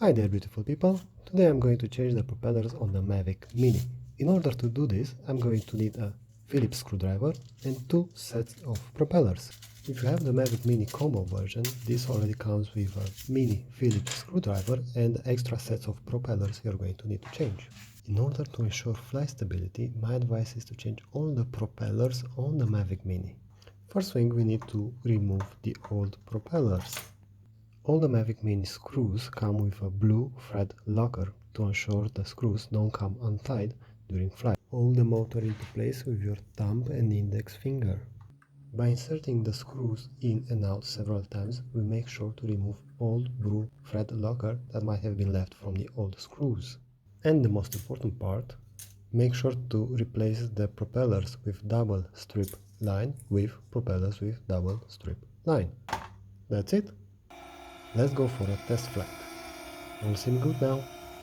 Hi there beautiful people, today I'm going to change the propellers on the Mavic Mini. In order to do this, I'm going to need a Phillips screwdriver and two sets of propellers. If you have the Mavic Mini combo version, this already comes with a mini Phillips screwdriver and extra sets of propellers you're going to need to change. In order to ensure fly stability, my advice is to change all the propellers on the Mavic Mini. First thing, we need to remove the old propellers. All the Mavic Mini screws come with a blue thread locker to ensure the screws don't come untied during flight. Hold the motor into place with your thumb and index finger. By inserting the screws in and out several times, we make sure to remove old blue thread locker that might have been left from the old screws. And the most important part, make sure to replace the propellers with double strip line with propellers with double strip line. That's it. Let's go for a test flight. All seem good now.